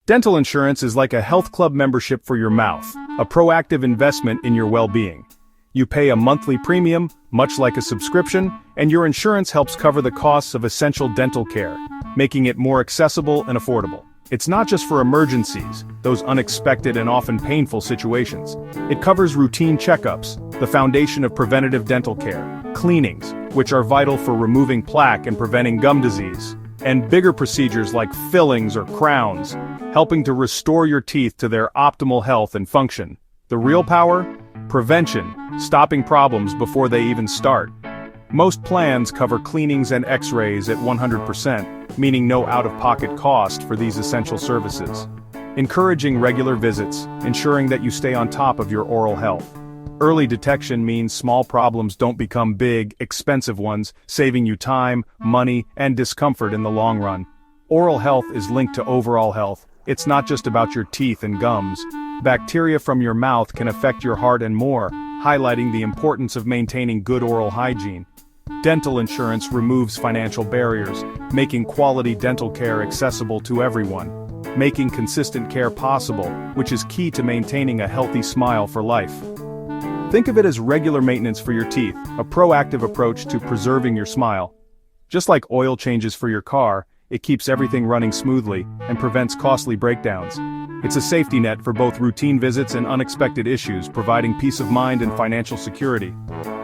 Dental insurance is like a health club membership for your mouth, a proactive investment in your well-being. You pay a monthly premium, much like a subscription, and your insurance helps cover the costs of essential dental care, making it more accessible and affordable. It's not just for emergencies, those unexpected and often painful situations. It covers routine checkups, the foundation of preventative dental care, cleanings, which are vital for removing plaque and preventing gum disease, and bigger procedures like fillings or crowns, helping to restore your teeth to their optimal health and function. The real power? Prevention, stopping problems before they even start. Most plans cover cleanings and x-rays at 100%, meaning no out-of-pocket cost for these essential services. Encouraging regular visits, ensuring that you stay on top of your oral health. Early detection means small problems don't become big, expensive ones, saving you time, money, and discomfort in the long run. Oral health is linked to overall health. It's not just about your teeth and gums. Bacteria from your mouth can affect your heart and more, highlighting the importance of maintaining good oral hygiene. Dental insurance removes financial barriers, making quality dental care accessible to everyone, making consistent care possible, which is key to maintaining a healthy smile for life. Think of it as regular maintenance for your teeth, a proactive approach to preserving your smile. Just like oil changes for your car, it keeps everything running smoothly and prevents costly breakdowns. It's a safety net for both routine visits and unexpected issues, providing peace of mind and financial security.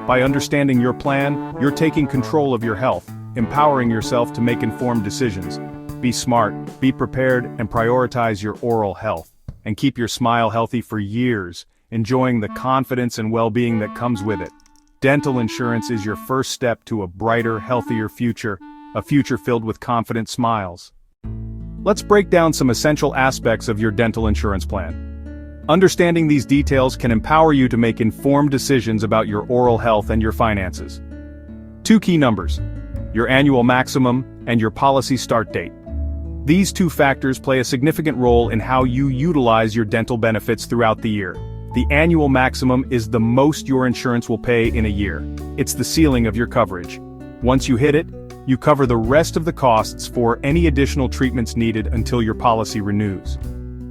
By understanding your plan, you're taking control of your health, empowering yourself to make informed decisions. Be smart, be prepared, and prioritize your oral health. And keep your smile healthy for years, enjoying the confidence and well-being that comes with it. Dental insurance is your first step to a brighter, healthier future, a future filled with confident smiles. Let's break down some essential aspects of your dental insurance plan. Understanding these details can empower you to make informed decisions about your oral health and your finances. Two key numbers: your annual maximum and your policy start date. These two factors play a significant role in how you utilize your dental benefits throughout the year. The annual maximum is the most your insurance will pay in a year. It's the ceiling of your coverage. Once you hit it, you cover the rest of the costs for any additional treatments needed until your policy renews.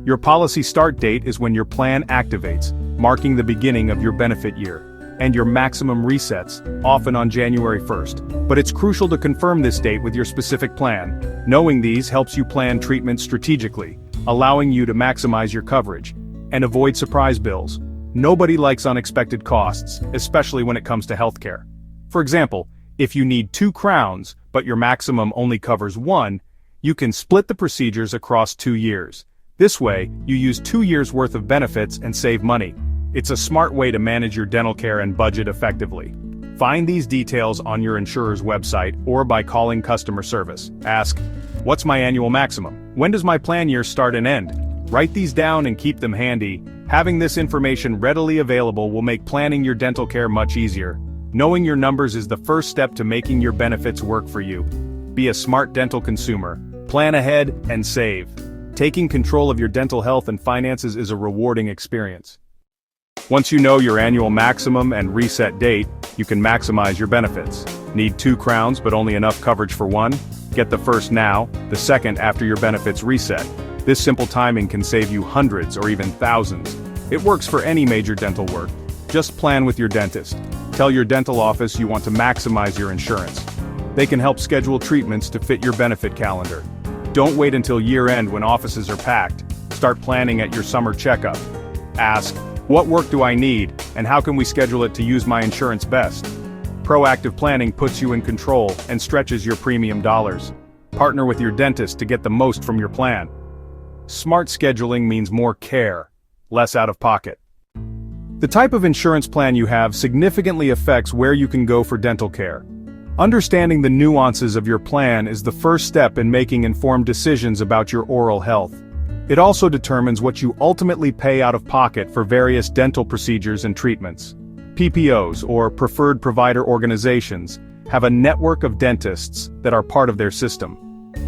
Your policy start date is when your plan activates, marking the beginning of your benefit year, and your maximum resets, often on January 1st. But it's crucial to confirm this date with your specific plan. Knowing these helps you plan treatment strategically, allowing you to maximize your coverage and avoid surprise bills. Nobody likes unexpected costs, especially when it comes to healthcare. For example, if you need 2 crowns, but your maximum only covers 1, you can split the procedures across 2 years. This way, you use 2 years' worth of benefits and save money. It's a smart way to manage your dental care and budget effectively. Find these details on your insurer's website or by calling customer service. Ask, "What's my annual maximum? When does my plan year start and end?" Write these down and keep them handy. Having this information readily available will make planning your dental care much easier. Knowing your numbers is the first step to making your benefits work for you. Be a smart dental consumer. Plan ahead and save. Taking control of your dental health and finances is a rewarding experience. Once you know your annual maximum and reset date, you can maximize your benefits. Need 2 crowns but only enough coverage for 1? Get the first now, the second after your benefits reset. This simple timing can save you hundreds or even thousands. It works for any major dental work. Just plan with your dentist. Tell your dental office you want to maximize your insurance. They can help schedule treatments to fit your benefit calendar. Don't wait until year-end when offices are packed. Start planning at your summer checkup. Ask, "What work do I need, and how can we schedule it to use my insurance best?" Proactive planning puts you in control and stretches your premium dollars. Partner with your dentist to get the most from your plan. Smart scheduling means more care, less out of pocket. The type of insurance plan you have significantly affects where you can go for dental care. Understanding the nuances of your plan is the first step in making informed decisions about your oral health. It also determines what you ultimately pay out of pocket for various dental procedures and treatments. PPOs, or Preferred Provider Organizations, have a network of dentists that are part of their system.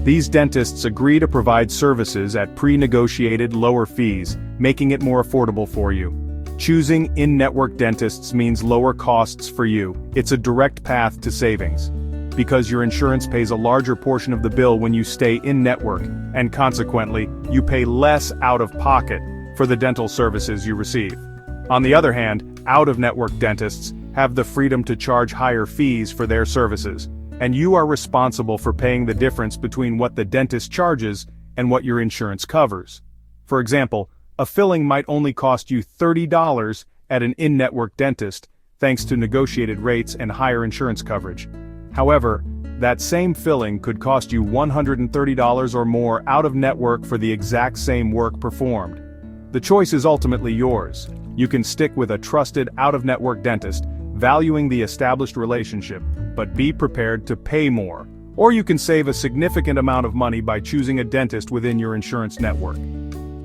These dentists agree to provide services at pre-negotiated lower fees, making it more affordable for you. Choosing in-network dentists means lower costs for you. It's a direct path to savings. because your insurance pays a larger portion of the bill when you stay in-network, and consequently, you pay less out-of-pocket for the dental services you receive. On the other hand, out-of-network dentists have the freedom to charge higher fees for their services, and you are responsible for paying the difference between what the dentist charges and what your insurance covers. For example, a filling might only cost you $30 at an in-network dentist, thanks to negotiated rates and higher insurance coverage. However, that same filling could cost you $130 or more out-of-network for the exact same work performed. The choice is ultimately yours. You can stick with a trusted out-of-network dentist, valuing the established relationship, but be prepared to pay more. Or you can save a significant amount of money by choosing a dentist within your insurance network.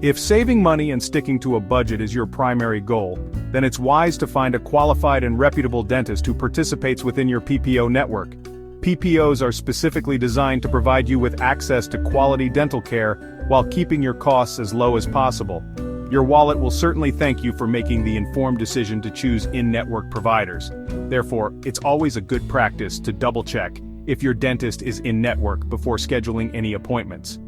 If saving money and sticking to a budget is your primary goal, then it's wise to find a qualified and reputable dentist who participates within your PPO network. PPOs are specifically designed to provide you with access to quality dental care while keeping your costs as low as possible. Your wallet will certainly thank you for making the informed decision to choose in-network providers. Therefore, it's always a good practice to double-check if your dentist is in-network before scheduling any appointments.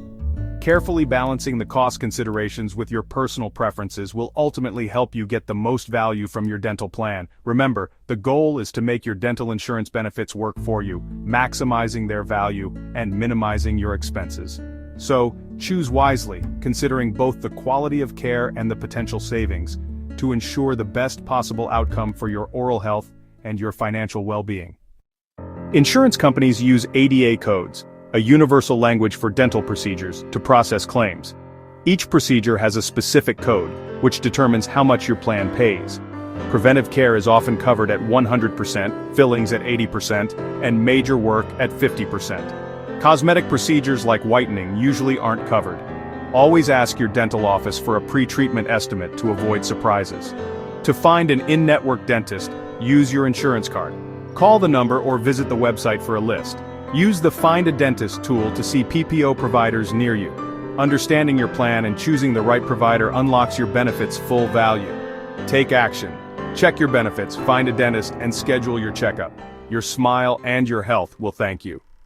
Carefully balancing the cost considerations with your personal preferences will ultimately help you get the most value from your dental plan. Remember, the goal is to make your dental insurance benefits work for you, maximizing their value and minimizing your expenses. So, choose wisely, considering both the quality of care and the potential savings, to ensure the best possible outcome for your oral health and your financial well-being. Insurance companies use ADA codes, a universal language for dental procedures, to process claims. Each procedure has a specific code, which determines how much your plan pays. Preventive care is often covered at 100%, fillings at 80%, and major work at 50%. Cosmetic procedures like whitening usually aren't covered. Always ask your dental office for a pre-treatment estimate to avoid surprises. To find an in-network dentist, use your insurance card. Call the number or visit the website for a list. Use the Find a Dentist tool to see PPO providers near you. Understanding your plan and choosing the right provider unlocks your benefits' full value. Take action. Check your benefits, find a dentist, and schedule your checkup. Your smile and your health will thank you.